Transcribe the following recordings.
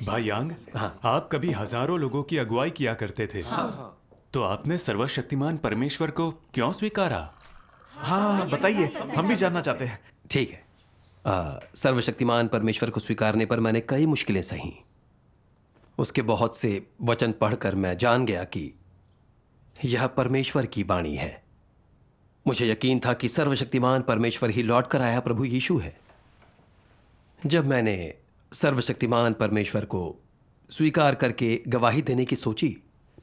भाई यांग, आप कभी हजारों लोगों की अगुवाई किया करते थे। तो आपने सर्वशक्तिमान परमेश्वर को क्यों स्वीकारा? हाँ, बताइए, हम भी जानना चाहते हैं। ठीक है। सर्वशक्तिमान परमेश्वर को स्वीकारने पर मैंने कई मुश्किलें सही। उसके बहुत से वचन पढ़कर मैं जान गया कि यह परमेश्वर की वाणी है। मुझे यकीन था कि सर्वशक्तिमान परमेश्वर ही लौट कर आया प्रभु यीशु है। जब मैंने सर्वशक्तिमान परमेश्वर को स्वीकार करके गवाही देने की सोची,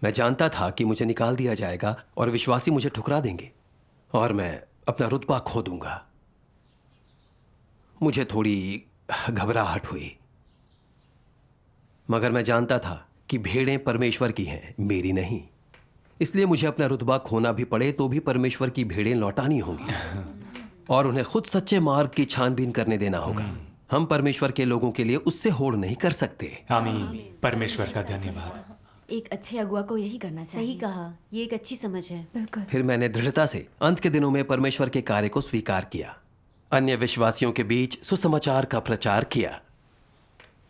मैं जानता था कि मुझे निकाल दिया जाएगा और विश्वासी मुझे ठुकरा देंगे और मैं अपना रुतबा खो दूंगा। मुझे थोड़ी घबराहट हुई, मगर मैं जानता था कि भेड़ें परमेश्वर की हैं, मेरी नहीं। इसलिए मुझे अपना रुतबा खोना भी पड़े तो भी परमेश्वर की भेड़ें लौटानी होंगी और उन्हें खुद सच्चे मार्ग की छानबीन करने देना होगा। हम परमेश्वर के लोगों के लिए उससे होड़ नहीं कर सकते। आमीन। परमेश्वर का धन्यवाद। एक अच्छे अगुआ को यही करना चाहिए। सही कहा, ये एक अच्छी समझ है। बिल्कुल। फिर मैंने दृढ़ता से अंत के दिनों में परमेश्वर के कार्य को स्वीकार किया। अन्य विश्वासियों के बीच सुसमाचार का प्रचार किया।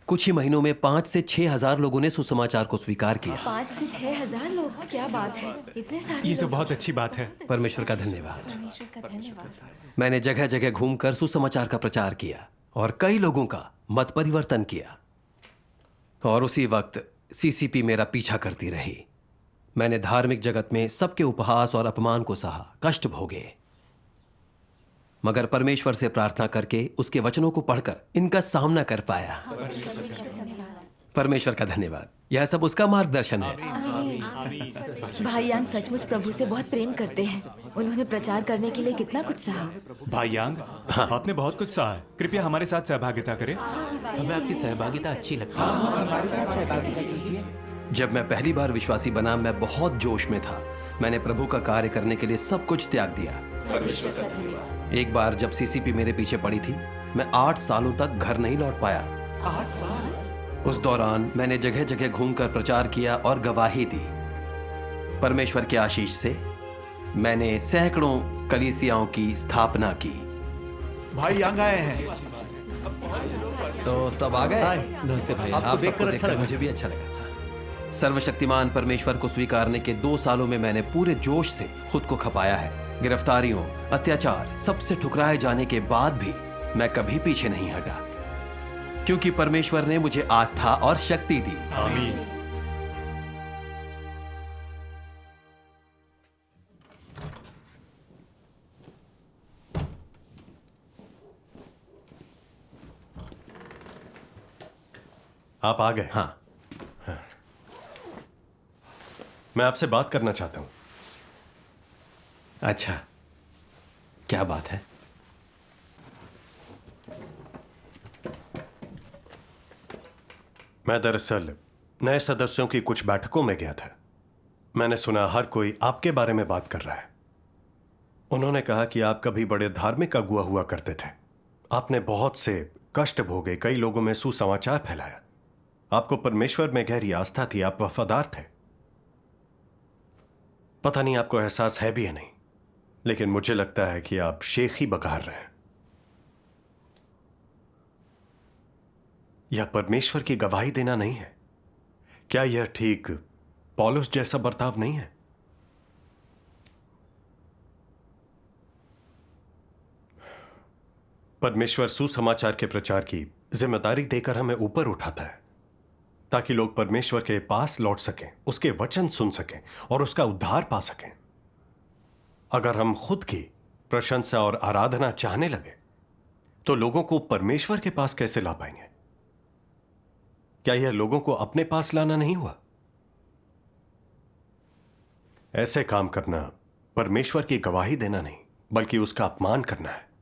कुछ ही महीनों में 5 से 6 हजार लोगों ने सुसमाचार को स्वीकार किया। 5 से 6 हजार लोग, क्या बात है, इतने सारे ये तो लोग। बहुत अच्छी बात है। परमेश्वर का धन्यवाद। परमेश्वर का धन्यवाद। मैंने जगह जगह घूमकर सुसमाचार का प्रचार किया और कई लोगों का मत परिवर्तन किया। और उसी वक्त सीसीपी मेरा पीछा करती रही। मैंने धार्मिक जगत में सबके उपहास और अपमान को सहा, कष्ट भोगे, मगर परमेश्वर से प्रार्थना करके उसके वचनों को पढ़कर इनका सामना कर पाया। परमेश्वर का धन्यवाद। यह सब उसका मार्गदर्शन है। भाई यांग सचमुच प्रभु से बहुत प्रेम करते हैं। उन्होंने प्रचार करने के लिए कितना कुछ सहा। भाई यांग, आपने बहुत कुछ सहा है। कृपया हमारे साथ सहभागिता करें। हमें आपकी सहभागिता अच्छी लगती है। जब मैं पहली बार विश्वासी बना, मैं बहुत जोश में था। मैंने प्रभु का कार्य करने के लिए सब कुछ त्याग दिया। एक बार जब सीसीपी मेरे पीछे पड़ी थी, मैं 8 सालों तक घर नहीं लौट पाया। 8 साल? उस दौरान मैंने जगह जगह घूमकर प्रचार किया और गवाही दी। परमेश्वर के आशीष से मैंने सैकड़ों कलीसियाओं की स्थापना की। भाई यांग आए हैं। तो सब आ गए। नमस्ते भाई, आपको देखकर अच्छा लगा। मुझे भी अच्छा लगा। सर्वशक्तिमान परमेश्वर को स्वीकारने के 2 सालों में मैंने पूरे जोश से खुद को खपाया है। गिरफ्तारियों, अत्याचार, सबसे ठुकराए जाने के बाद भी मैं कभी पीछे नहीं हटा, क्योंकि परमेश्वर ने मुझे आस्था और शक्ति दी। आमीन। आप आ गए। हाँ, मैं आपसे बात करना चाहता हूं। अच्छा, क्या बात है? मैं दरअसल नए सदस्यों की कुछ बैठकों में गया था। मैंने सुना हर कोई आपके बारे में बात कर रहा है। उन्होंने कहा कि आप कभी बड़े धार्मिक अगुआ हुआ करते थे। आपने बहुत से कष्ट भोगे, कई लोगों में सुसमाचार फैलाया। आपको परमेश्वर में गहरी आस्था थी, आप वफादार थे। पता नहीं आपको एहसास है भी या नहीं, लेकिन मुझे लगता है कि आप शेखी बघार रहे हैं। यह परमेश्वर की गवाही देना नहीं है। क्या यह ठीक पौलुस जैसा बर्ताव नहीं है? परमेश्वर सुसमाचार के प्रचार की जिम्मेदारी देकर हमें ऊपर उठाता है ताकि लोग परमेश्वर के पास लौट सकें, उसके वचन सुन सकें और उसका उद्धार पा सकें। अगर हम खुद की प्रशंसा और आराधना चाहने लगे तो लोगों को परमेश्वर के पास कैसे ला पाएंगे? क्या यह लोगों को अपने पास लाना नहीं हुआ? ऐसे काम करना परमेश्वर की गवाही देना नहीं, बल्कि उसका अपमान करना है।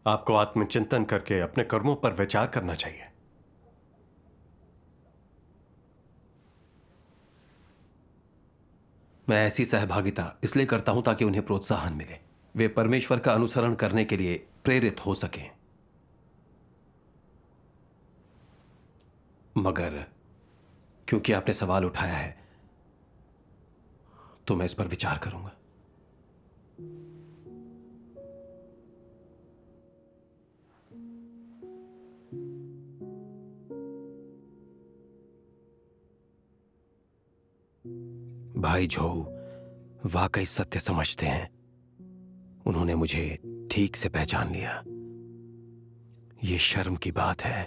आपको आत्मचिंतन करके अपने कर्मों पर विचार करना चाहिए। मैं ऐसी सहभागिता इसलिए करता हूं ताकि उन्हें प्रोत्साहन मिले, वे परमेश्वर का अनुसरण करने के लिए प्रेरित हो सकें। मगर क्योंकि आपने सवाल उठाया है तो मैं इस पर विचार करूंगा। भाई झो वाकई सत्य समझते हैं। उन्होंने मुझे ठीक से पहचान लिया। ये शर्म की बात है।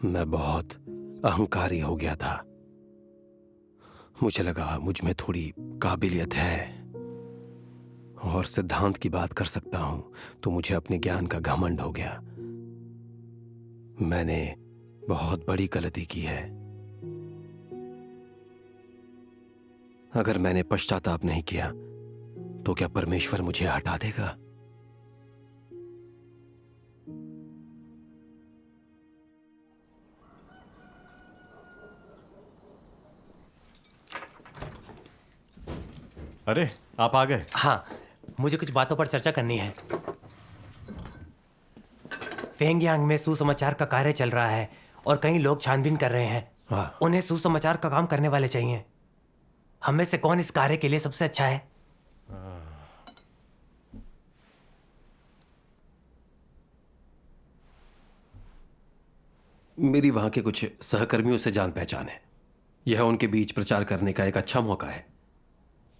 मैं बहुत अहंकारी हो गया था। मुझे लगा मुझ में थोड़ी काबिलियत है और सिद्धांत की बात कर सकता हूं, तो मुझे अपने ज्ञान का घमंड हो गया। मैंने बहुत बड़ी गलती की है। अगर मैंने पश्चाताप नहीं किया तो क्या परमेश्वर मुझे हटा देगा? अरे आप आ गए। हाँ, मुझे कुछ बातों पर चर्चा करनी है। फेंगयांग में सुसमाचार का कार्य चल रहा है और कई लोग छानबीन कर रहे हैं। हाँ। उन्हें सुसमाचार का काम करने वाले चाहिए। हम में से कौन इस कार्य के लिए सबसे अच्छा है? मेरी वहां के कुछ सहकर्मियों से जान पहचान है। यह उनके बीच प्रचार करने का एक अच्छा मौका है।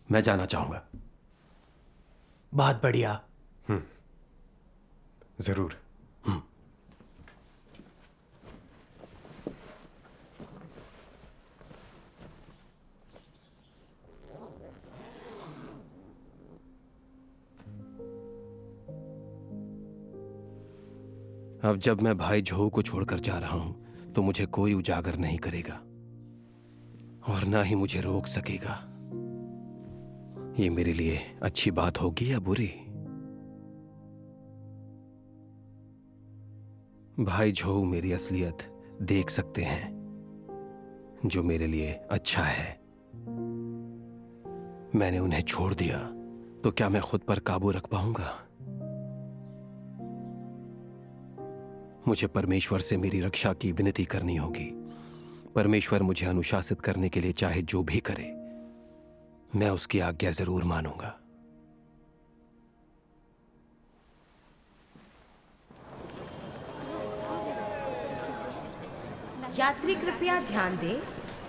मैं जाना चाहूंगा। बहुत बढ़िया। जरूर। अब जब मैं भाई झो को छोड़कर जा रहा हूं तो मुझे कोई उजागर नहीं करेगा और ना ही मुझे रोक सकेगा। ये मेरे लिए अच्छी बात होगी या बुरी? भाई झो मेरी असलियत देख सकते हैं, जो मेरे लिए अच्छा है। मैंने उन्हें छोड़ दिया तो क्या मैं खुद पर काबू रख पाऊंगा? मुझे परमेश्वर से मेरी रक्षा की विनती करनी होगी। परमेश्वर मुझे अनुशासित करने के लिए चाहे जो भी करे, मैं उसकी आज्ञा जरूर मानूंगा। यात्री कृपया ध्यान दें,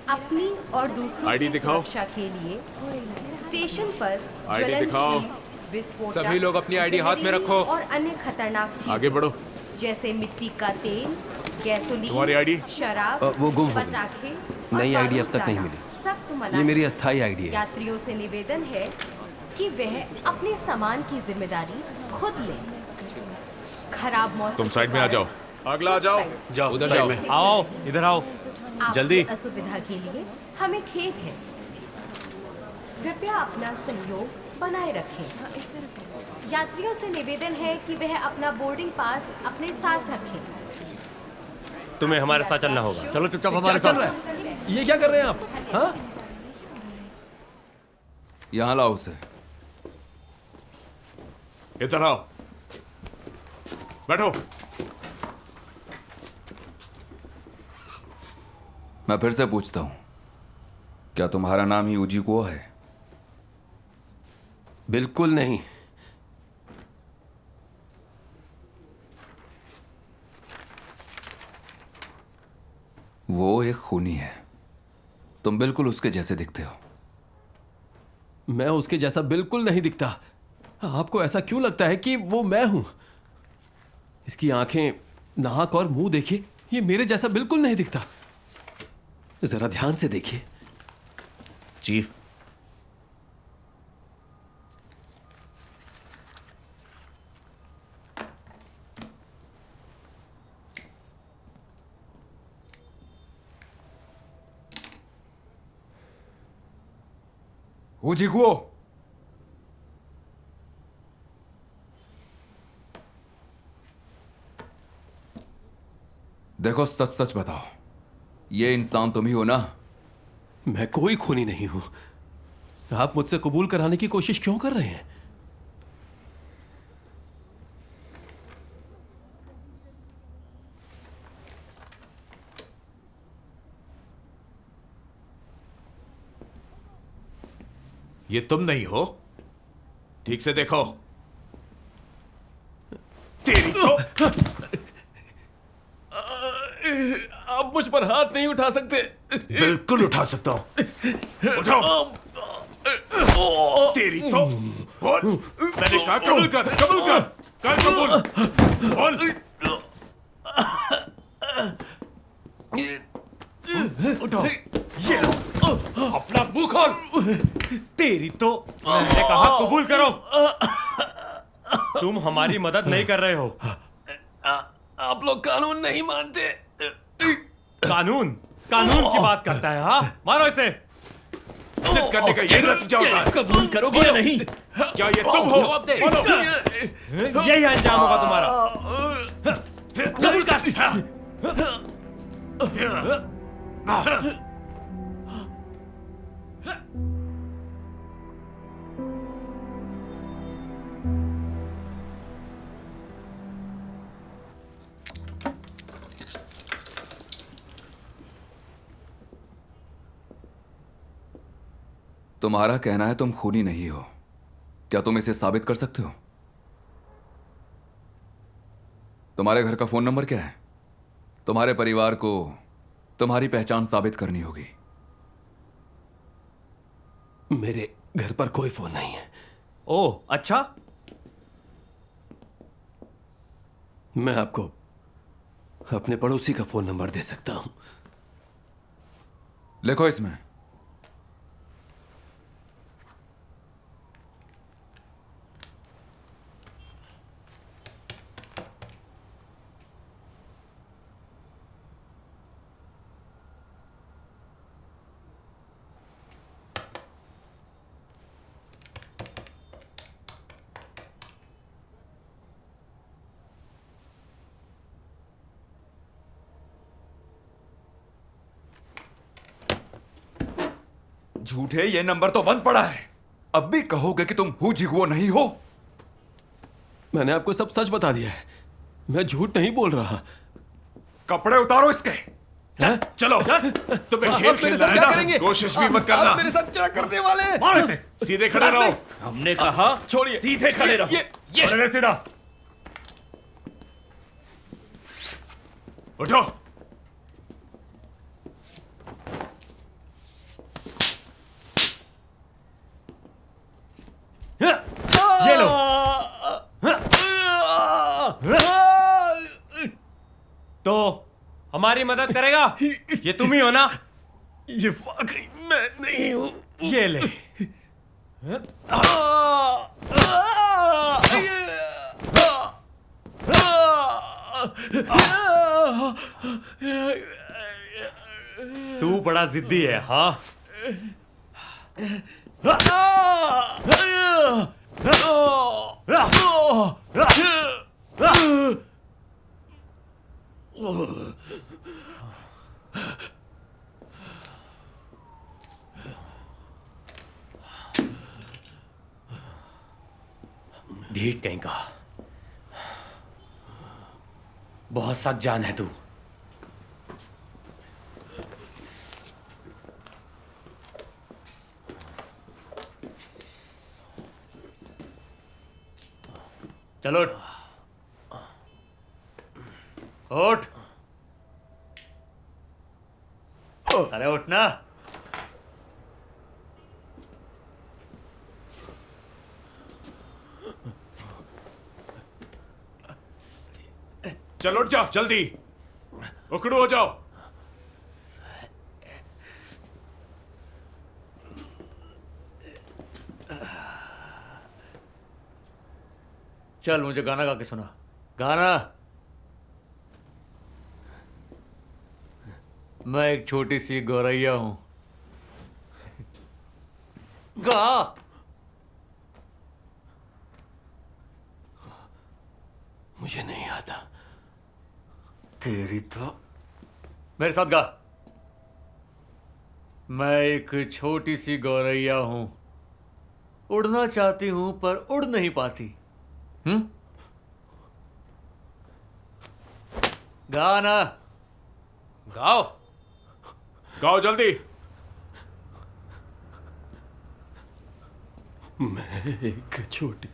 अपनी और दूसरों आईडी की दिखाओ। सुरक्षा के लिए स्टेशन पर आईडी दिखाओ। ज्वलनशील, विस्फोटक, सभी लोग अपनी आईडी हाथ में रखो। और अन्य खतरनाक चीजें आगे बढ़ो। जैसे मिट्टी का तेल, गैसोलीन, तुम्हारी आईडी? शराब, वो गुम हो गई। पटाखे और नई आईडी अब बारूद तक नहीं लाना मिली। सख्त मना ये मेरी है। अस्थायी आईडी है। यात्रियों से निवेदन है कि वह अपने सामान की जिम्मेदारी खुद लें। खराब मौसम तुम साइड के में आ कारण जाओ। अगला आ जाओ। जाओ उधर साइड जाओ। में। आओ, इधर आओ। आपकी जल्दी। असुविधा के लिए हमें खेद है। कृपया अपना सहयोग बनाए रखें। यात्रियों से निवेदन है कि वह अपना बोर्डिंग पास अपने साथ रखें। तुम्हें हमारे साथ चलना होगा। चलो चुपचाप क्या हमारे चल साथ। रहा है? ये क्या कर रहे हैं आप? हाँ? यहाँ लाओ उसे। इधर आओ। बैठो। मैं फिर से पूछता हूँ, क्या तुम्हारा नाम ही उजीकुओ है? बिल्कुल नहीं। वो एक खूनी है। तुम बिल्कुल उसके जैसे दिखते हो। मैं उसके जैसा बिल्कुल नहीं दिखता। आपको ऐसा क्यों लगता है कि वो मैं हूं? इसकी आंखें, नाक और मुंह देखिए, ये मेरे जैसा बिल्कुल नहीं दिखता। जरा ध्यान से देखिए। चीफ, उजीकुओ, देखो सच सच बताओ, ये इंसान तुम ही हो ना? मैं कोई खूनी नहीं हूं। आप मुझसे कबूल कराने की कोशिश क्यों कर रहे हैं? ये तुम नहीं हो? ठीक से देखो। तेरी तो मुझ पर हाथ नहीं उठा सकते। बिल्कुल उठा सकता हूं। उठाओ। तेरी तो बोल। मैंने कहा कबूल कर, कबूल कर, कर कबूल। बोल। उठो, ये लो, अपना मुंह खोल। तेरी तो मैंने कहा कबूल करो। तुम हमारी मदद नहीं कर रहे हो। आप लोग कानून नहीं मानते। कानून कानून की बात करता है। हाँ, मारो इसे। जिद करने का यही नतीजा होता है। कबूल करोगे या नहीं? क्या ये तुम हो? बोलो। यही अंजाम होगा तुम्हारा। कबूल कर। तुम्हारा कहना है तुम खूनी नहीं हो। क्या तुम इसे साबित कर सकते हो? तुम्हारे घर का फोन नंबर क्या है? तुम्हारे परिवार को तुम्हारी पहचान साबित करनी होगी। मेरे घर पर कोई फोन नहीं है। ओह, अच्छा। मैं आपको अपने पड़ोसी का फोन नंबर दे सकता हूं। लिखो इसमें। झूठे, ये नंबर तो बंद पड़ा है। अब भी कहोगे कि तुम हू जिगुओ नहीं हो? मैंने आपको सब सच बता दिया है। मैं झूठ नहीं बोल रहा। कपड़े उतारो इसके। चलो, तुम्हें खेल खेलना है ना? कोशिश भी मत करना। मेरे साथ क्या करने वाले? मारो इसे। सीधे खड़े रहो। हमने कहा छोड़िए, सीधे खड़े रहो। ये सीधा। उठो। ये लो। तो हमारी मदद करेगा? ये तुम ही हो ना? ये वाकई मैं नहीं हूं। ये ले। तू बड़ा जिद्दी है। हाँ, ढीठ कहीं का। बहुत सख्त जान है तू। चलो, उठ। अरे उठ ना। चलो उठ जाओ जल्दी। उखड़ू हो जाओ। चल, मुझे गाना गा के सुना। गाना। मैं एक छोटी सी गौरैया हूं। गा। मुझे नहीं आता। तेरी तो। मेरे साथ गा। मैं एक छोटी सी गौरैया हूं, उड़ना चाहती हूं पर उड़ नहीं पाती। गाना गाओ। गाओ जल्दी। मैं एक छोटी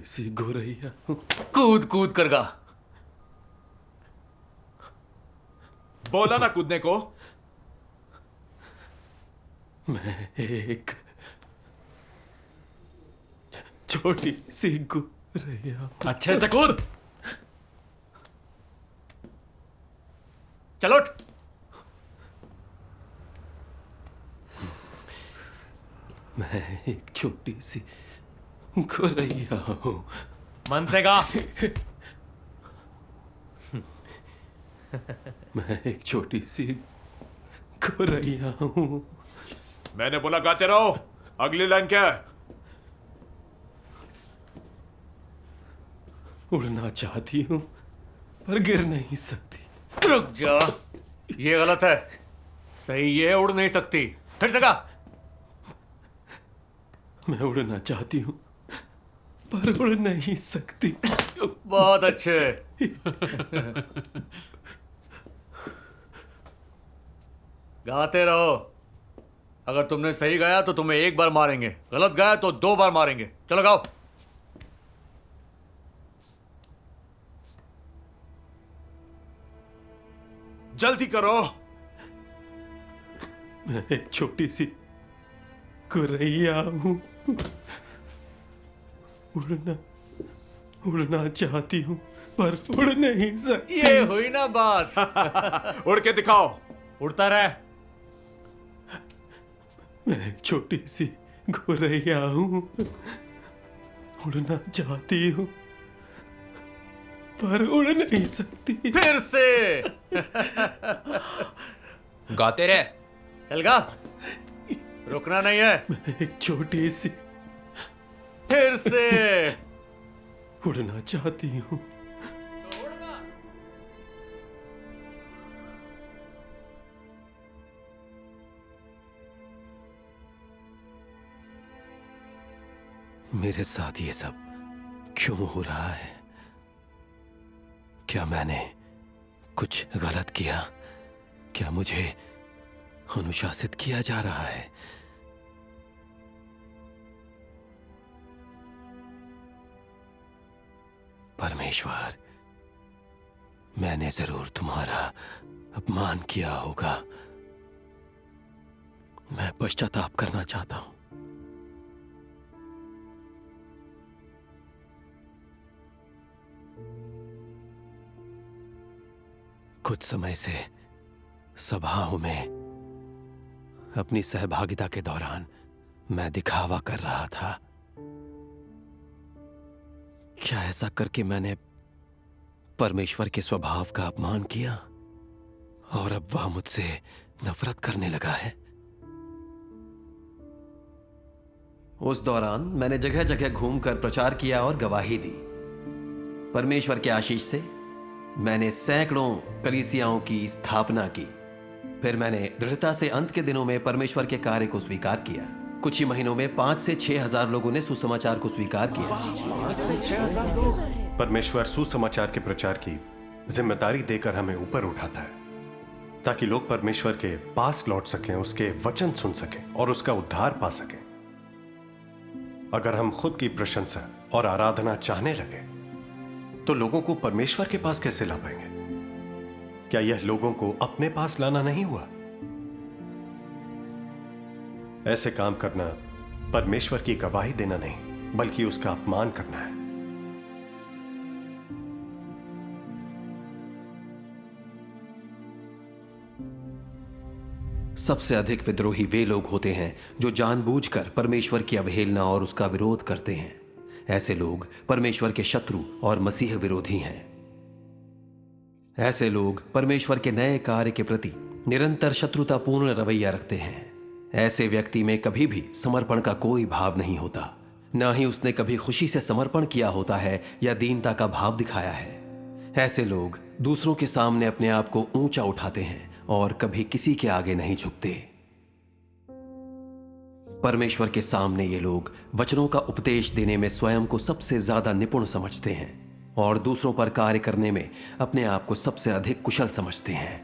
सी गौरैया हूं। कूद कूद कर गा। बोला ना कूदने को। मैं एक छोटी सी गौरैया। अच्छे से कूद। चलो उठ। मैं एक छोटी सी गौरैया हूं। मन से गा। मैं एक छोटी सी गौरैया हूं। मैंने बोला गाते रहो। अगली लाइन क्या है? उड़ना चाहती हूं पर गिर नहीं सकती। रुक जा, ये गलत है। सही ये उड़ नहीं सकती। फिर से गा। मैं उड़ना चाहती हूं पर उड़ नहीं सकती। बहुत अच्छे। गाते रहो। अगर तुमने सही गाया तो तुम्हें एक बार मारेंगे, गलत गाया तो 2 बार मारेंगे। चलो गाओ। जल्दी करो। मैं एक छोटी सी गौरैया हूं। उड़ना चाहती हूं पर उड़ नहीं सकती। ये हुई ना बात। उड़ के दिखाओ। उड़ता रहे। मैं एक छोटी सी गौरैया हूं। उड़ना चाहती हूं पर उड़ नहीं सकती। फिर से। गाते रहे। चल गा। रुकना नहीं है। मैं एक छोटी सी फिर से। उड़ना चाहती हूं। मेरे साथ ये सब क्यों हो रहा है? क्या मैंने कुछ गलत किया? क्या मुझे अनुशासित किया जा रहा है? परमेश्वर, मैंने जरूर तुम्हारा अपमान किया होगा। मैं पश्चाताप करना चाहता हूं। कुछ समय से सभाओं में अपनी सहभागिता के दौरान मैं दिखावा कर रहा था। क्या ऐसा करके मैंने परमेश्वर के स्वभाव का अपमान किया और अब वह मुझसे नफरत करने लगा है? उस दौरान मैंने जगह जगह घूमकर प्रचार किया और गवाही दी। परमेश्वर के आशीष से मैंने सैकड़ों कलीसियाओं की स्थापना की। फिर मैंने दृढ़ता से अंत के दिनों में परमेश्वर के कार्य को स्वीकार किया। कुछ ही महीनों में 5 से 6 हजार लोगों ने सुसमाचार को स्वीकार किया। परमेश्वर सुसमाचार के प्रचार की जिम्मेदारी देकर हमें ऊपर उठाता है ताकि लोग परमेश्वर के पास लौट सकें, उसके वचन सुन सकें और उसका उद्धार पा सकें। अगर हम खुद की प्रशंसा और आराधना चाहने लगे तो लोगों को परमेश्वर के पास कैसे ला पाएंगे? क्या यह लोगों को अपने पास लाना नहीं हुआ? ऐसे काम करना परमेश्वर की गवाही देना नहीं, बल्कि उसका अपमान करना है। सबसे अधिक विद्रोही वे लोग होते हैं जो जानबूझकर परमेश्वर की अवहेलना और उसका विरोध करते हैं। ऐसे लोग परमेश्वर के शत्रु और मसीह विरोधी हैं। ऐसे लोग परमेश्वर के नए कार्य के प्रति निरंतर शत्रुतापूर्ण रवैया रखते हैं। ऐसे व्यक्ति में कभी भी समर्पण का कोई भाव नहीं होता, न ही उसने कभी खुशी से समर्पण किया होता है या दीनता का भाव दिखाया है। ऐसे लोग दूसरों के सामने अपने आप को ऊंचा उठाते हैं और कभी किसी के आगे नहीं झुकते। परमेश्वर के सामने ये लोग वचनों का उपदेश देने में स्वयं को सबसे ज्यादा निपुण समझते हैं और दूसरों पर कार्य करने में अपने आप को सबसे अधिक कुशल समझते हैं।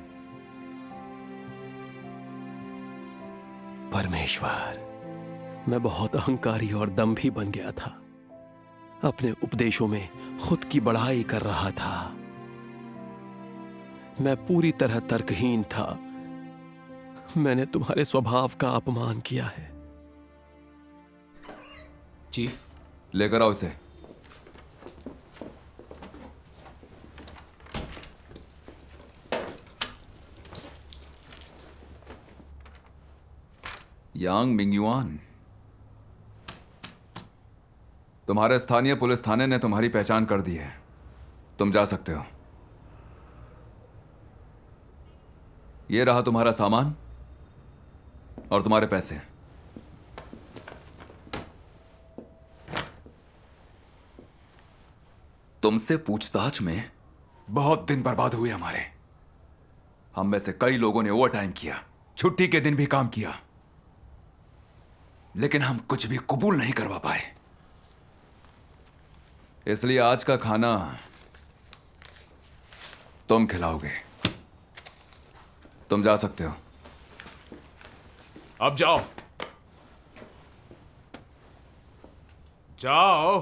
परमेश्वर, मैं बहुत अहंकारी और दंभी बन गया था। अपने उपदेशों में खुद की बढ़ाई कर रहा था। मैं पूरी तरह तर्कहीन था। मैंने तुम्हारे स्वभाव का अपमान किया है। चीफ, लेकर आओ इसे। यांग मिंगयुआन, तुम्हारे स्थानीय पुलिस थाने ने तुम्हारी पहचान कर दी है। तुम जा सकते हो। ये रहा तुम्हारा सामान और तुम्हारे पैसे। तुमसे पूछताछ में बहुत दिन बर्बाद हुए हमारे। हम में से कई लोगों ने ओवर टाइम किया, छुट्टी के दिन भी काम किया, लेकिन हम कुछ भी कबूल नहीं करवा पाए। इसलिए आज का खाना तुम खिलाओगे। तुम जा सकते हो। अब जाओ, जाओ।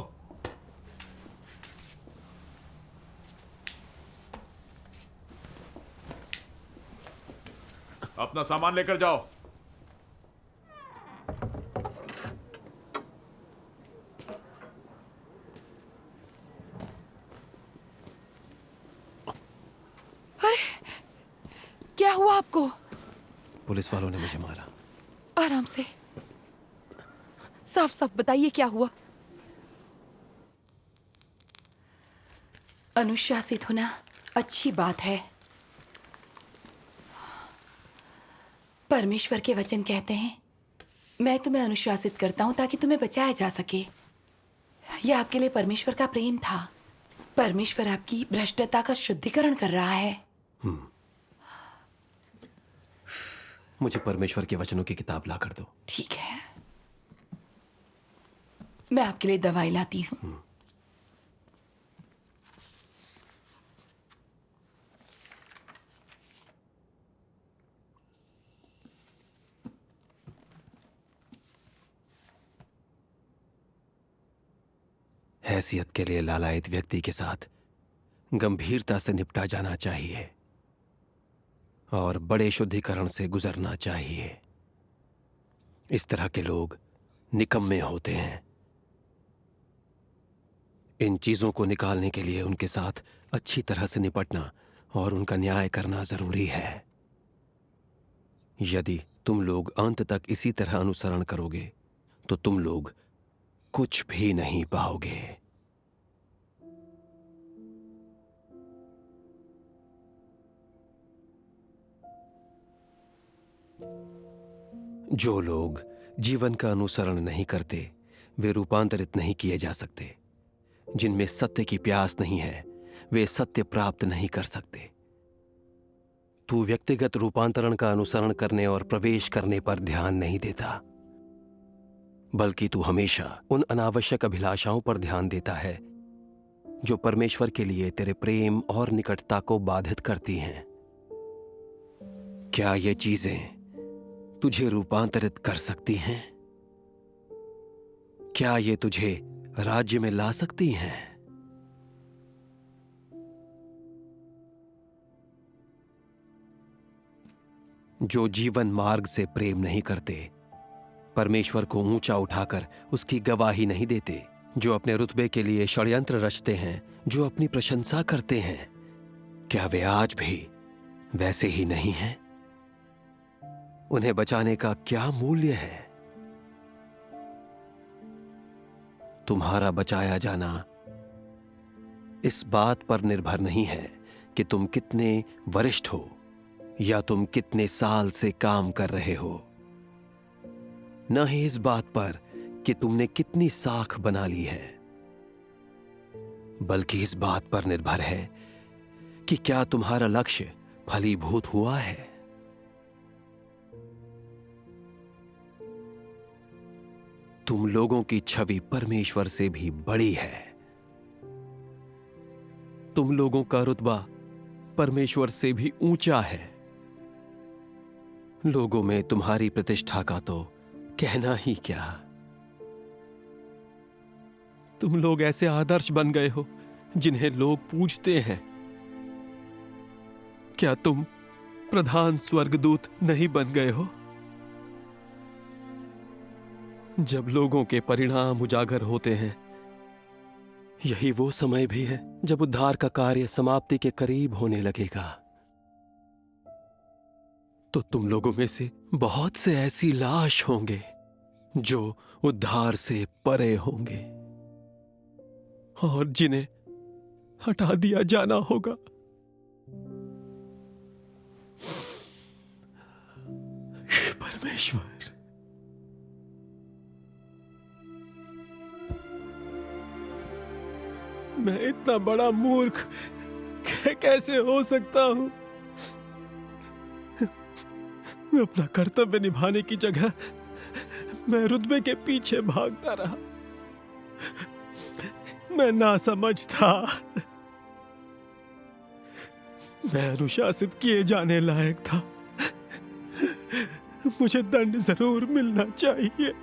अपना सामान लेकर जाओ। क्या हुआ आपको? पुलिस वालों ने मुझे मारा। आराम से, साफ साफ बताइए क्या हुआ। अनुशासित होना अच्छी बात है। परमेश्वर के वचन कहते हैं, मैं तुम्हें अनुशासित करता हूं ताकि तुम्हें बचाया जा सके। यह आपके लिए परमेश्वर का प्रेम था। परमेश्वर आपकी भ्रष्टता का शुद्धिकरण कर रहा है। मुझे परमेश्वर के वचनों की किताब ला कर दो। ठीक है, मैं आपके लिए दवाई लाती हूं। हैसियत के लिए लालायित व्यक्ति के साथ गंभीरता से निपटा जाना चाहिए और बड़े शुद्धिकरण से गुजरना चाहिए। इस तरह के लोग निकम्मे होते हैं। इन चीजों को निकालने के लिए उनके साथ अच्छी तरह से निपटना और उनका न्याय करना जरूरी है। यदि तुम लोग अंत तक इसी तरह अनुसरण करोगे तो तुम लोग कुछ भी नहीं पाओगे। जो लोग जीवन का अनुसरण नहीं करते वे रूपांतरित नहीं किए जा सकते। जिनमें सत्य की प्यास नहीं है वे सत्य प्राप्त नहीं कर सकते। तू व्यक्तिगत रूपांतरण का अनुसरण करने और प्रवेश करने पर ध्यान नहीं देता, बल्कि तू हमेशा उन अनावश्यक अभिलाषाओं पर ध्यान देता है जो परमेश्वर के लिए तेरे प्रेम और निकटता को बाधित करती हैं। क्या ये चीजें तुझे रूपांतरित कर सकती हैं? क्या ये तुझे राज्य में ला सकती हैं? जो जीवन मार्ग से प्रेम नहीं करते, परमेश्वर को ऊंचा उठाकर उसकी गवाही नहीं देते, जो अपने रुतबे के लिए षड्यंत्र रचते हैं, जो अपनी प्रशंसा करते हैं, क्या वे आज भी वैसे ही नहीं हैं? उन्हें बचाने का क्या मूल्य है? तुम्हारा बचाया जाना इस बात पर निर्भर नहीं है कि तुम कितने वरिष्ठ हो या तुम कितने साल से काम कर रहे हो, न ही इस बात पर कि तुमने कितनी साख बना ली है, बल्कि इस बात पर निर्भर है कि क्या तुम्हारा लक्ष्य फलीभूत हुआ है। तुम लोगों की छवि परमेश्वर से भी बड़ी है। तुम लोगों का रुतबा परमेश्वर से भी ऊंचा है। लोगों में तुम्हारी प्रतिष्ठा का तो कहना ही क्या। तुम लोग ऐसे आदर्श बन गए हो जिन्हें लोग पूजते हैं। क्या तुम प्रधान स्वर्गदूत नहीं बन गए हो? जब लोगों के परिणाम उजागर होते हैं, यही वो समय भी है जब उद्धार का कार्य समाप्ति के करीब होने लगेगा। तो तुम लोगों में से बहुत से ऐसी लाश होंगे जो उद्धार से परे होंगे और जिन्हें हटा दिया जाना होगा। हे परमेश्वर, मैं इतना बड़ा मूर्ख कैसे हो सकता हूं? मैं अपना कर्तव्य निभाने की जगह मैं रुतबे के पीछे भागता रहा। मैं नासमझ था। मैं अनुशासित किए जाने लायक था। मुझे दंड जरूर मिलना चाहिए।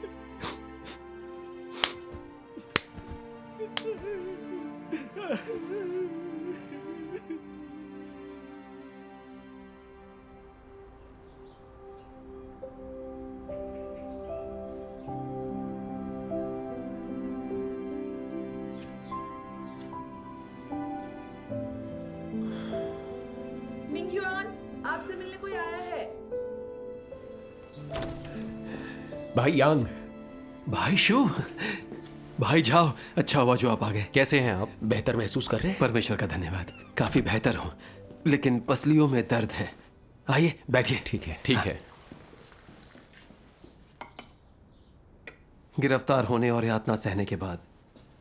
मिंगयुआन, आपसे मिलने कोई आया है। भाई यांग, भाई शू, भाई जाओ, अच्छा हुआ जो आप आ गए। कैसे हैं आप? बेहतर महसूस कर रहे हैं? परमेश्वर का धन्यवाद, काफी बेहतर हूं, लेकिन पसलियों में दर्द है। आइए बैठिए। ठीक है, ठीक है। गिरफ्तार होने और यातना सहने के बाद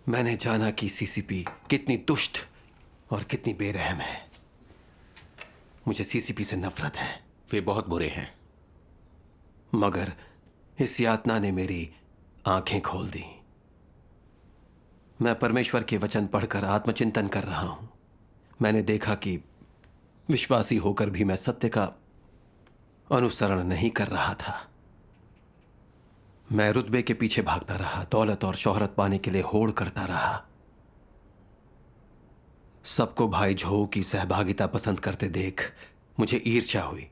मैंने जाना कि सीसीपी कितनी दुष्ट और कितनी बेरहम है। मुझे सीसीपी से नफरत है। वे बहुत बुरे हैं। मगर इस यातना ने मेरी आंखें खोल दी। मैं परमेश्वर के वचन पढ़कर आत्मचिंतन कर रहा हूं। मैंने देखा कि विश्वासी होकर भी मैं सत्य का अनुसरण नहीं कर रहा था। मैं रुतबे के पीछे भागता रहा, दौलत और शोहरत पाने के लिए होड़ करता रहा। सबको भाई झो की सहभागिता पसंद करते देख मुझे ईर्ष्या हुई।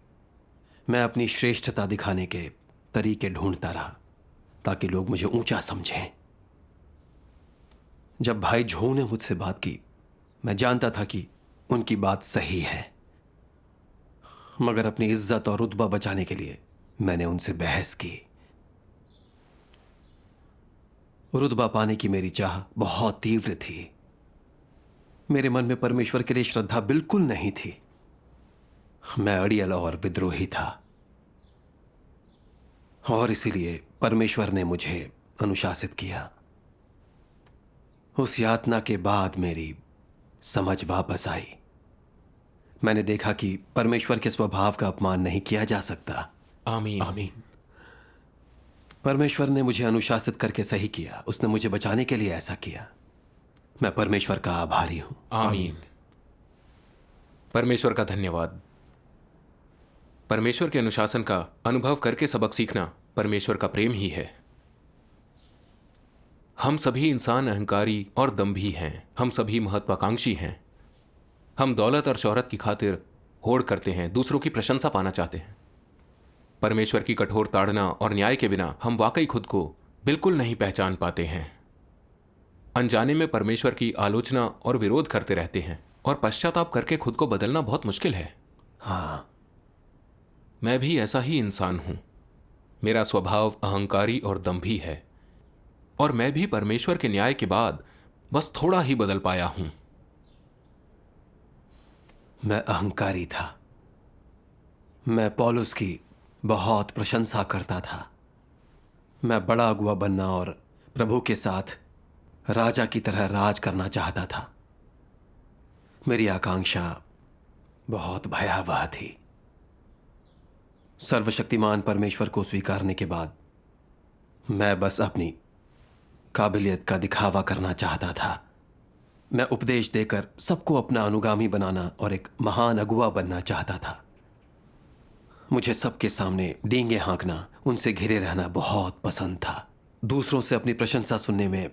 मैं अपनी श्रेष्ठता दिखाने के तरीके ढूंढता रहा ताकि लोग मुझे ऊंचा समझें। जब भाई झो ने मुझसे बात की, मैं जानता था कि उनकी बात सही है, मगर अपनी इज्जत और रुतबा बचाने के लिए मैंने उनसे बहस की। रुतबा पाने की मेरी चाह बहुत तीव्र थी। मेरे मन में परमेश्वर के लिए श्रद्धा बिल्कुल नहीं थी। मैं अड़ियल और विद्रोही था, और इसीलिए परमेश्वर ने मुझे अनुशासित किया। उस यातना के बाद मेरी समझ वापस आई। मैंने देखा कि परमेश्वर के स्वभाव का अपमान नहीं किया जा सकता। आमीन। आमीन। परमेश्वर ने मुझे अनुशासित करके सही किया। उसने मुझे बचाने के लिए ऐसा किया। मैं परमेश्वर का आभारी हूं। आमीन। परमेश्वर का धन्यवाद। परमेश्वर के अनुशासन का अनुभव करके सबक सीखना परमेश्वर का प्रेम ही है। हम सभी इंसान अहंकारी और दंभी हैं। हम सभी महत्वाकांक्षी हैं। हम दौलत और शोहरत की खातिर होड़ करते हैं, दूसरों की प्रशंसा पाना चाहते हैं। परमेश्वर की कठोर ताड़ना और न्याय के बिना हम वाकई खुद को बिल्कुल नहीं पहचान पाते हैं। अनजाने में परमेश्वर की आलोचना और विरोध करते रहते हैं, और पश्चाताप करके खुद को बदलना बहुत मुश्किल है। हाँ, मैं भी ऐसा ही इंसान हूं। मेरा स्वभाव अहंकारी और दंभी है, और मैं भी परमेश्वर के न्याय के बाद बस थोड़ा ही बदल पाया हूं। मैं अहंकारी था। मैं पौलुस की बहुत प्रशंसा करता था। मैं बड़ा अगुआ बनना और प्रभु के साथ राजा की तरह राज करना चाहता था। मेरी आकांक्षा बहुत भयावह थी। सर्वशक्तिमान परमेश्वर को स्वीकारने के बाद मैं बस अपनी काबिलियत का दिखावा करना चाहता था। मैं उपदेश देकर सबको अपना अनुगामी बनाना और एक महान अगुआ बनना चाहता था। मुझे सबके सामने डींगे हाँकना, उनसे घिरे रहना बहुत पसंद था। दूसरों से अपनी प्रशंसा सुनने में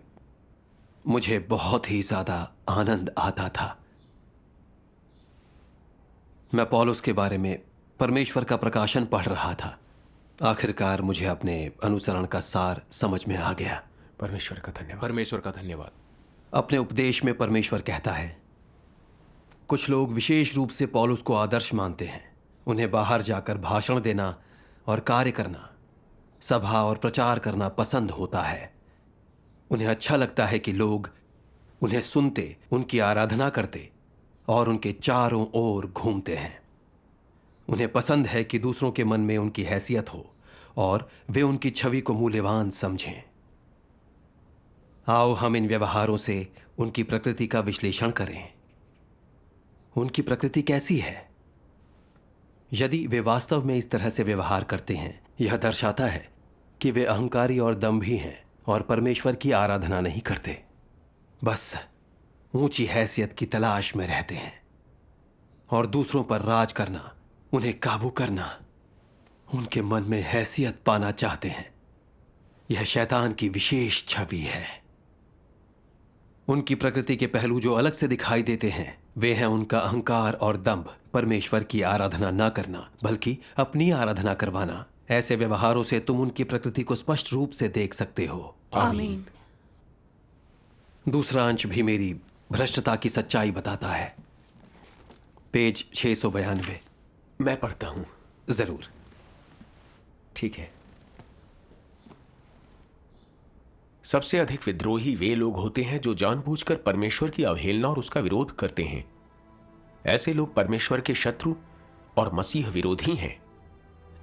मुझे बहुत ही ज्यादा आनंद आता था। मैं पौलुस के बारे में परमेश्वर का प्रकाशन पढ़ रहा था। आखिरकार मुझे अपने अनुसरण का सार समझ में आ गया। परमेश्वर का धन्यवाद। परमेश्वर का धन्यवाद। अपने उपदेश में परमेश्वर कहता है, कुछ लोग विशेष रूप से पौलुस को आदर्श मानते हैं। उन्हें बाहर जाकर भाषण देना और कार्य करना, सभा और प्रचार करना पसंद होता है। उन्हें अच्छा लगता है कि लोग उन्हें सुनते, उनकी आराधना करते और उनके चारों ओर घूमते हैं। उन्हें पसंद है कि दूसरों के मन में उनकी हैसियत हो और वे उनकी छवि को मूल्यवान समझें। आओ हम इन व्यवहारों से उनकी प्रकृति का विश्लेषण करें। उनकी प्रकृति कैसी है? यदि वे वास्तव में इस तरह से व्यवहार करते हैं, यह दर्शाता है कि वे अहंकारी और दंभी हैं और परमेश्वर की आराधना नहीं करते, बस ऊंची हैसियत की तलाश में रहते हैं और दूसरों पर राज करना, उन्हें काबू करना, उनके मन में हैसियत पाना चाहते हैं। यह शैतान की विशेष छवि है। उनकी प्रकृति के पहलू जो अलग से दिखाई देते हैं वे हैं उनका अहंकार और दंभ, परमेश्वर की आराधना न करना बल्कि अपनी आराधना करवाना। ऐसे व्यवहारों से तुम उनकी प्रकृति को स्पष्ट रूप से देख सकते हो। आमीन। दूसरा अंश भी मेरी भ्रष्टता की सच्चाई बताता है। पेज 692। मैं पढ़ता हूं। जरूर। ठीक है। सबसे अधिक विद्रोही वे लोग होते हैं जो जानबूझकर परमेश्वर की अवहेलना और उसका विरोध करते हैं। ऐसे लोग परमेश्वर के शत्रु और मसीह विरोधी हैं।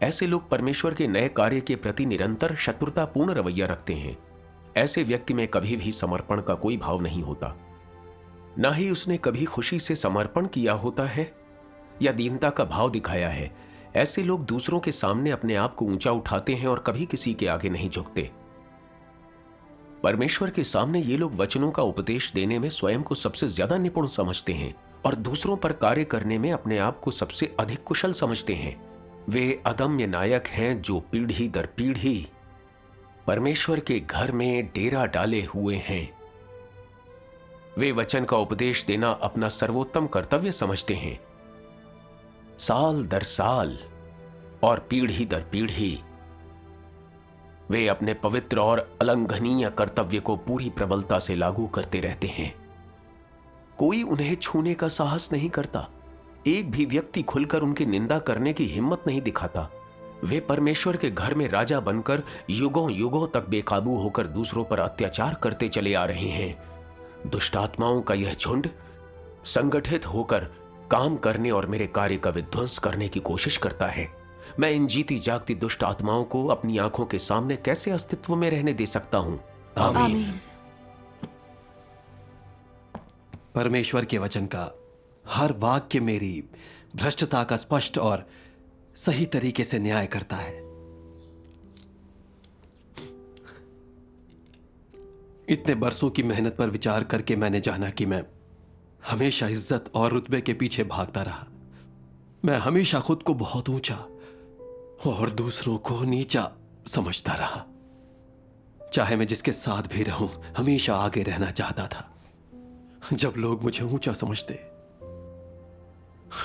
ऐसे लोग परमेश्वर के नए कार्य के प्रति निरंतर शत्रुतापूर्ण रवैया रखते हैं। ऐसे व्यक्ति में कभी भी समर्पण का कोई भाव नहीं होता, न ही उसने कभी खुशी से समर्पण किया होता है या दीनता का भाव दिखाया है। ऐसे लोग दूसरों के सामने अपने आप को ऊंचा उठाते हैं और कभी किसी के आगे नहीं झुकते। परमेश्वर के सामने ये लोग वचनों का उपदेश देने में स्वयं को सबसे ज्यादा निपुण समझते हैं और दूसरों पर कार्य करने में अपने आप को सबसे अधिक कुशल समझते हैं। वे अदम्य नायक हैं जो पीढ़ी दर पीढ़ी परमेश्वर के घर में डेरा डाले हुए हैं। वे वचन का उपदेश देना अपना सर्वोत्तम कर्तव्य समझते हैं। साल दर साल और पीढ़ी दर पीढ़ी वे अपने पवित्र और अलंघनीय कर्तव्य को पूरी प्रबलता से लागू करते रहते हैं। कोई उन्हें छूने का साहस नहीं करता। एक भी व्यक्ति खुलकर उनकी निंदा करने की हिम्मत नहीं दिखाता। वे परमेश्वर के घर में राजा बनकर युगों युगों तक बेकाबू होकर दूसरों पर अत्याचार करते चले आ रहे हैं। दुष्ट आत्माओं का यह झुंड संगठित होकर काम करने और मेरे कार्य का विध्वंस करने की कोशिश करता है। मैं इन जीती जागती दुष्ट आत्माओं को अपनी आंखों के सामने कैसे अस्तित्व में रहने दे सकता हूं? आमीन। परमेश्वर के वचन का हर वाक्य मेरी भ्रष्टता का स्पष्ट और सही तरीके से न्याय करता है। इतने बरसों की मेहनत पर विचार करके मैंने जाना कि मैं हमेशा इज्जत और रुतबे के पीछे भागता रहा। मैं हमेशा खुद को बहुत ऊंचा और दूसरों को नीचा समझता रहा। चाहे मैं जिसके साथ भी रहूं, हमेशा आगे रहना चाहता था। जब लोग मुझे ऊंचा समझते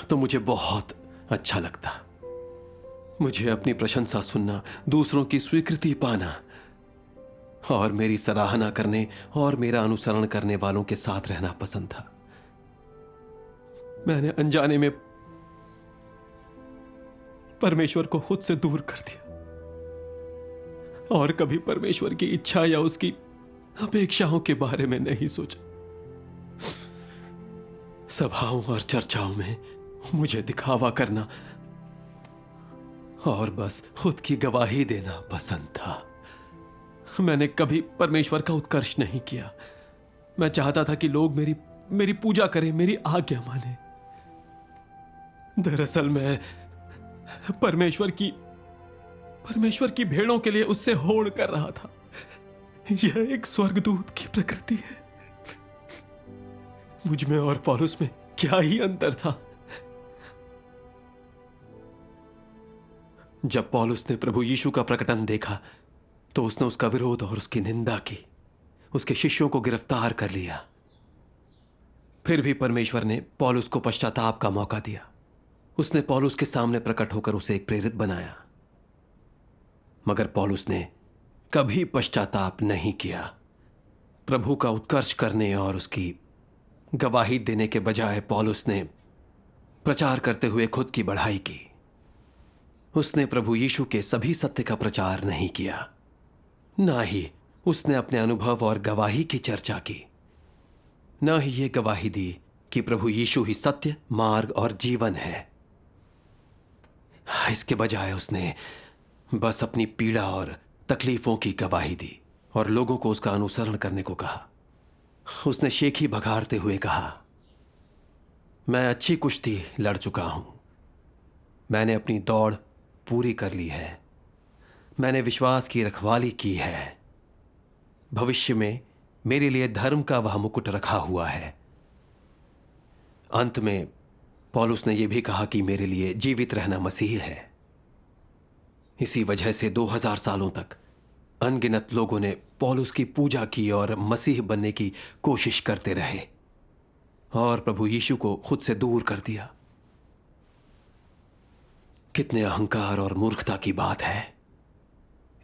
तो मुझे बहुत अच्छा लगता। मुझे अपनी प्रशंसा सुनना, दूसरों की स्वीकृति पाना और मेरी सराहना करने और मेरा अनुसरण करने वालों के साथ रहना पसंद था। मैंने अनजाने में परमेश्वर को खुद से दूर कर दिया और कभी परमेश्वर की इच्छा या उसकी अपेक्षाओं के बारे में नहीं सोचा। सभाओं और चर्चाओं में मुझे दिखावा करना और बस खुद की गवाही देना पसंद था। मैंने कभी परमेश्वर का उत्कर्ष नहीं किया। मैं चाहता था कि लोग मेरी पूजा करें, मेरी आज्ञा माने। दरअसल मैं परमेश्वर की भेड़ों के लिए उससे होड़ कर रहा था। यह एक स्वर्गदूत की प्रकृति है। मुझ में और पौलुस में क्या ही अंतर था। जब पौलुस ने प्रभु यीशु का प्रकटन देखा तो उसने उसका विरोध और उसकी निंदा की, उसके शिष्यों को गिरफ्तार कर लिया। फिर भी परमेश्वर ने पौलुस को पश्चाताप का मौका दिया उसने पौलुस के सामने प्रकट होकर उसे एक प्रेरित बनाया, मगर पौलुस ने कभी पश्चाताप नहीं किया। प्रभु का उत्कर्ष करने और उसकी गवाही देने के बजाय पौलुस ने प्रचार करते हुए खुद की बढ़ाई की। उसने प्रभु यीशु के सभी सत्य का प्रचार नहीं किया, ना ही उसने अपने अनुभव और गवाही की चर्चा की, ना ही ये गवाही दी कि प्रभु यीशु ही सत्य, मार्ग और जीवन है। इसके बजाय उसने बस अपनी पीड़ा और तकलीफों की गवाही दी और लोगों को उसका अनुसरण करने को कहा। उसने शेखी भगाड़ते हुए कहा, मैं अच्छी कुश्ती लड़ चुका हूं, मैंने अपनी दौड़ पूरी कर ली है, मैंने विश्वास की रखवाली की है, भविष्य में मेरे लिए धर्म का वह मुकुट रखा हुआ है। अंत में पौलुस ने यह भी कहा कि मेरे लिए जीवित रहना मसीह है। इसी वजह से 2000 सालों तक अनगिनत लोगों ने पौलुस की पूजा की और मसीह बनने की कोशिश करते रहे और प्रभु यीशु को खुद से दूर कर दिया। कितने अहंकार और मूर्खता की बात है।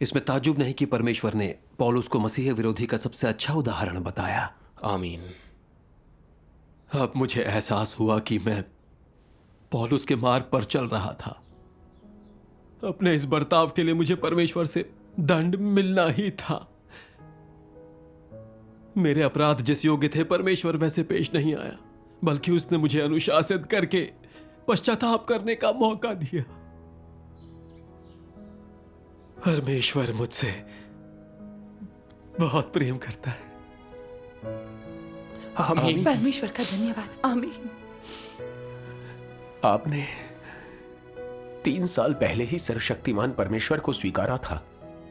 इसमें ताज्जुब नहीं कि परमेश्वर ने पौलुस को मसीह विरोधी का सबसे अच्छा उदाहरण बताया। आमीन। अब मुझे एहसास हुआ कि मैं पौलुस के मार्ग पर चल रहा था। अपने इस बर्ताव के लिए मुझे परमेश्वर से दंड मिलना ही था। मेरे अपराध जिस योग्य थे परमेश्वर वैसे पेश नहीं आया, बल्कि उसने मुझे अनुशासित करके पश्चाताप करने का मौका दिया। परमेश्वर मुझसे बहुत प्रेम करता है। आमीन। परमेश्वर का धन्यवाद। आमीन। आपने 3 साल पहले ही सर्वशक्तिमान परमेश्वर को स्वीकारा था,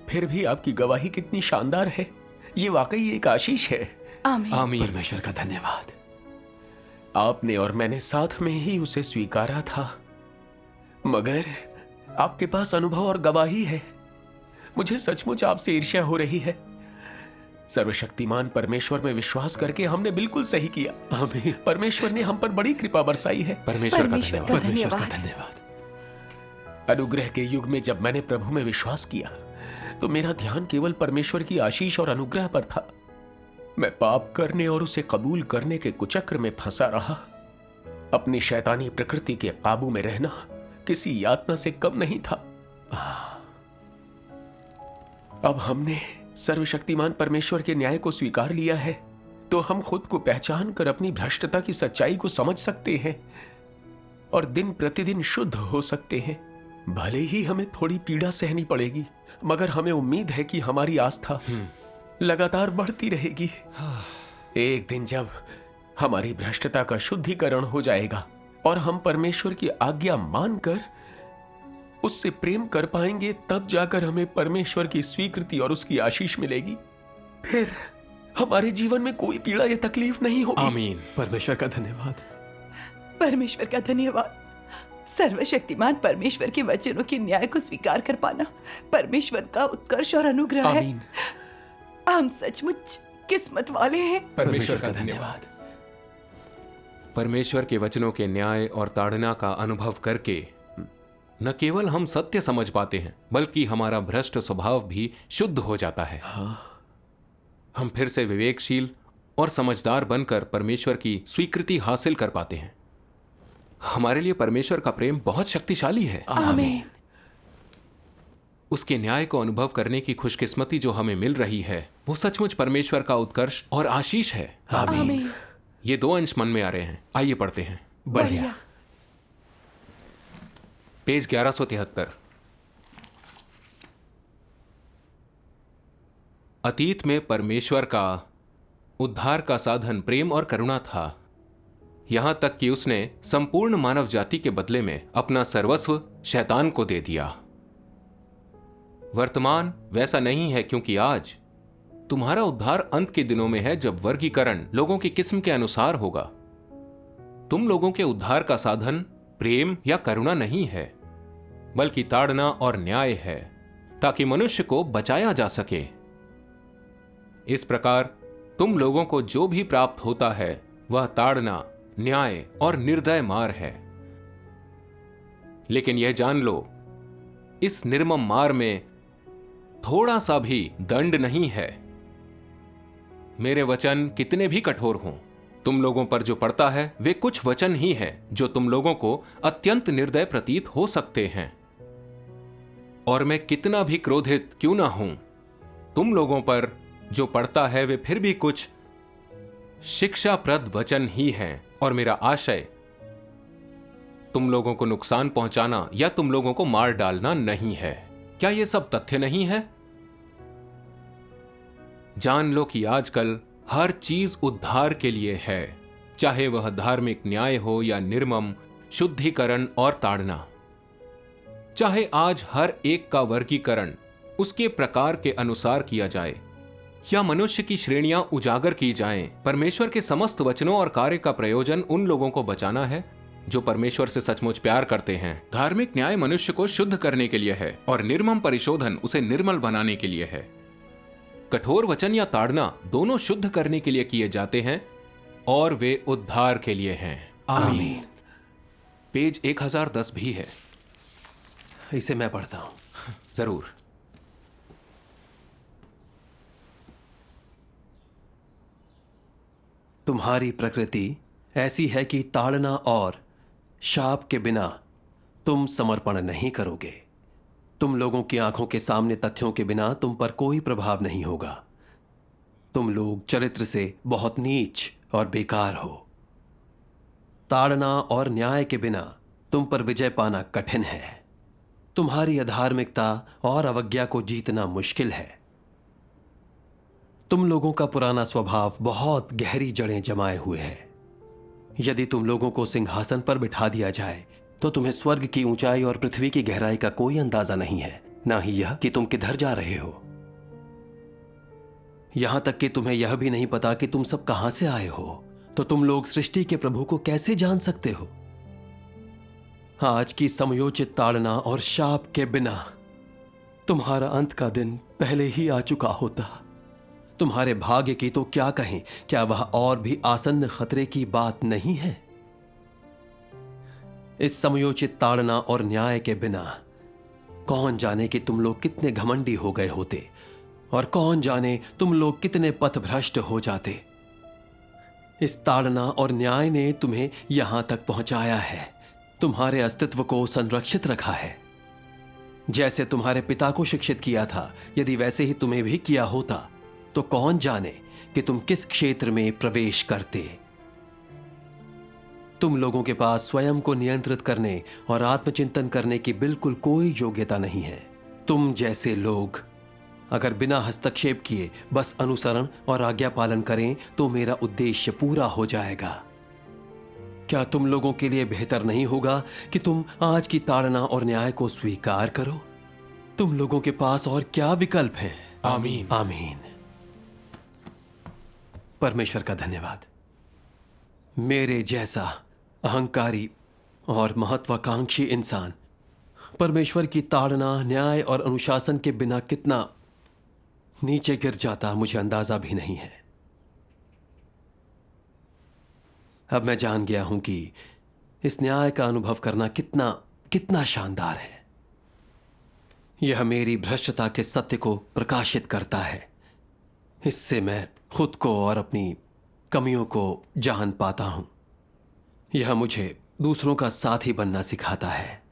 फिर भी आपकी गवाही कितनी शानदार है। ये वाकई एक आशीष है। आमीन। आमीन। परमेश्वर का धन्यवाद। आपने और मैंने साथ में ही उसे स्वीकारा था, मगर आपके पास अनुभव और गवाही है। मुझे सचमुच आपसे ईर्ष्या हो रही है। सर्वशक्तिमान परमेश्वर में विश्वास करके हमने बिल्कुल सही किया। आमीन। परमेश्वर ने हम पर बड़ी कृपा बरसाई है। परमेश्वर का धन्यवाद। परमेश्वर का धन्यवाद। अनुग्रह के युग में जब मैंने प्रभु में विश्वास किया तो मेरा ध्यान केवल परमेश्वर की आशीष और अनुग्रह पर था। मैं पाप करने और उसे कबूल करने के कुचक्र में फंसा रहा। अपनी शैतानी प्रकृति के काबू में रहना किसी यातना से कम नहीं था। अब हमने सर्वशक्तिमान परमेश्वर के न्याय को स्वीकार लिया है तो हम खुद को पहचान कर अपनी भ्रष्टता की सच्चाई को समझ सकते हैं और दिन प्रतिदिन शुद्ध हो सकते हैं। भले ही हमें थोड़ी पीड़ा सहनी पड़ेगी, मगर हमें उम्मीद है कि हमारी आस्था लगातार बढ़ती रहेगी। एक दिन जब हमारी भ्रष्टता का शुद्धिकरण हो जाएगा और हम परमेश्वर की आज्ञा मानकर उससे प्रेम कर पाएंगे, तब जाकर हमें परमेश्वर की स्वीकृति और उसकी आशीष मिलेगी। फिर हमारे जीवन में कोई पीड़ा या तकलीफ नहीं होगी। आमीन। परमेश्वर का धन्यवाद। परमेश्वर का धन्यवाद। सर्वशक्तिमान परमेश्वर के वचनों के न्याय को स्वीकार कर पाना परमेश्वर का उत्कर्ष और अनुग्रह है। आमीन। हम सचमुच किस्मत वाले हैं। परमेश्वर का धन्यवाद। परमेश्वर के वचनों के न्याय और ताड़ना का अनुभव करके न केवल हम सत्य समझ पाते हैं, बल्कि हमारा भ्रष्ट स्वभाव भी शुद्ध हो जाता है। हम फिर से विवेकशील और समझदार बनकर परमेश्वर की स्वीकृति हासिल कर पाते हैं। हमारे लिए परमेश्वर का प्रेम बहुत शक्तिशाली है। आमीन। उसके न्याय को अनुभव करने की खुशकिस्मती जो हमें मिल रही है वो सचमुच परमेश्वर का उत्कर्ष और आशीष है। आमीन। ये 2 अंश मन में आ रहे हैं। आइए पढ़ते हैं। बढ़िया। पेज 1173। अतीत में परमेश्वर का उद्धार का साधन प्रेम और करुणा था, यहां तक कि उसने संपूर्ण मानव जाति के बदले में अपना सर्वस्व शैतान को दे दिया। वर्तमान वैसा नहीं है, क्योंकि आज तुम्हारा उद्धार अंत के दिनों में है, जब वर्गीकरण लोगों की किस्म के अनुसार होगा। तुम लोगों के उद्धार का साधन प्रेम या करुणा नहीं है, बल्कि ताड़ना और न्याय है, ताकि मनुष्य को बचाया जा सके। इस प्रकार तुम लोगों को जो भी प्राप्त होता है वह ताड़ना, न्याय और निर्दय मार है। लेकिन यह जान लो, इस निर्मम मार में थोड़ा सा भी दंड नहीं है। मेरे वचन कितने भी कठोर हों, तुम लोगों पर जो पड़ता है वे कुछ वचन ही हैं जो तुम लोगों को अत्यंत निर्दय प्रतीत हो सकते हैं। और मैं कितना भी क्रोधित क्यों ना हूं, तुम लोगों पर जो पड़ता है वे फिर भी कुछ शिक्षाप्रद वचन ही हैं। और मेरा आशय तुम लोगों को नुकसान पहुंचाना या तुम लोगों को मार डालना नहीं है। क्या ये सब तथ्य नहीं है? जान लो कि आजकल हर चीज उद्धार के लिए है, चाहे वह धार्मिक न्याय हो या निर्मम शुद्धिकरण और ताड़ना। चाहे आज हर एक का वर्गीकरण उसके प्रकार के अनुसार किया जाए या मनुष्य की श्रेणियां उजागर की जाएं, परमेश्वर के समस्त वचनों और कार्य का प्रयोजन उन लोगों को बचाना है जो परमेश्वर से सचमुच प्यार करते हैं। धार्मिक न्याय मनुष्य को शुद्ध करने के लिए है और निर्मम परिशोधन उसे निर्मल बनाने के लिए है। कठोर वचन या ताड़ना दोनों शुद्ध करने के लिए किए जाते हैं और वे उद्धार के लिए हैं। आमीन। पेज 1010 भी है। इसे मैं पढ़ता हूं। जरूर। तुम्हारी प्रकृति ऐसी है कि ताड़ना और शाप के बिना तुम समर्पण नहीं करोगे। तुम लोगों की आंखों के सामने तथ्यों के बिना तुम पर कोई प्रभाव नहीं होगा। तुम लोग चरित्र से बहुत नीच और बेकार हो। ताड़ना और न्याय के बिना तुम पर विजय पाना कठिन है। तुम्हारी अधार्मिकता और अवज्ञा को जीतना मुश्किल है। तुम लोगों का पुराना स्वभाव बहुत गहरी जड़ें जमाए हुए है। यदि तुम लोगों को सिंहासन पर बिठा दिया जाए तो तुम्हें स्वर्ग की ऊंचाई और पृथ्वी की गहराई का कोई अंदाजा नहीं है, ना ही यह कि तुम किधर जा रहे हो। यहां तक कि तुम्हें यह भी नहीं पता कि तुम सब कहां से आए हो। तो तुम लोग सृष्टि के प्रभु को कैसे जान सकते हो? आज की समयोचित ताड़ना और शाप के बिना तुम्हारा अंत का दिन पहले ही आ चुका होता। तुम्हारे भाग्य की तो क्या कहें, क्या वह और भी आसन्न खतरे की बात नहीं है? इस समयोचित ताड़ना और न्याय के बिना कौन जाने कि तुम लोग कितने घमंडी हो गए होते और कौन जाने तुम लोग कितने पथभ्रष्ट हो जाते। इस ताड़ना और न्याय ने तुम्हें यहां तक पहुंचाया है, तुम्हारे अस्तित्व को संरक्षित रखा है। जैसे तुम्हारे पिता को शिक्षित किया था, यदि वैसे ही तुम्हें भी किया होता तो कौन जाने कि तुम किस क्षेत्र में प्रवेश करते। तुम लोगों के पास स्वयं को नियंत्रित करने और आत्मचिंतन करने की बिल्कुल कोई योग्यता नहीं है। तुम जैसे लोग अगर बिना हस्तक्षेप किए बस अनुसरण और आज्ञा पालन करें तो मेरा उद्देश्य पूरा हो जाएगा। क्या तुम लोगों के लिए बेहतर नहीं होगा कि तुम आज की ताड़ना और न्याय को स्वीकार करो? तुम लोगों के पास और क्या विकल्प है? आमीन। आमीन। परमेश्वर का धन्यवाद। मेरे जैसा अहंकारी और महत्वाकांक्षी इंसान परमेश्वर की ताड़ना, न्याय और अनुशासन के बिना कितना नीचे गिर जाता, मुझे अंदाजा भी नहीं है। अब मैं जान गया हूं कि इस न्याय का अनुभव करना कितना कितना शानदार है। यह मेरी भ्रष्टता के सत्य को प्रकाशित करता है। इससे मैं खुद को और अपनी कमियों को जान पाता हूं। यह मुझे दूसरों का साथी बनना सिखाता है।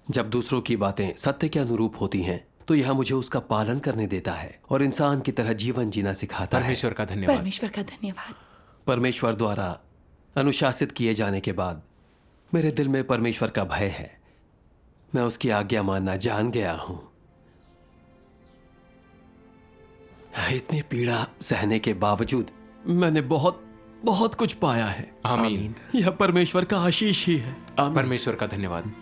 जब दूसरों की बातें सत्य के अनुरूप होती हैं तो यह मुझे उसका पालन करने देता है और इंसान की तरह जीवन जीना सिखाता है। परमेश्वर का धन्यवाद। परमेश्वर का धन्यवाद। परमेश्वर द्वारा अनुशासित किए जाने के बाद मेरे दिल में परमेश्वर का भय है। मैं उसकी आज्ञा मानना जान गया हूं। इतनी पीड़ा सहने के बावजूद मैंने बहुत बहुत कुछ पाया है। आमीन। यह परमेश्वर का आशीष ही है। परमेश्वर का धन्यवाद।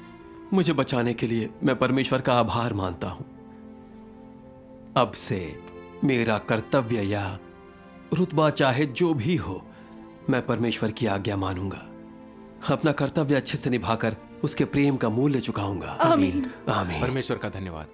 मुझे बचाने के लिए मैं परमेश्वर का आभार मानता हूं। अब से मेरा कर्तव्य या रुतबा चाहे जो भी हो, मैं परमेश्वर की आज्ञा मानूंगा। अपना कर्तव्य अच्छे से निभाकर उसके प्रेम का मूल्य चुकाऊंगा। आमीन। आमीन। परमेश्वर का धन्यवाद।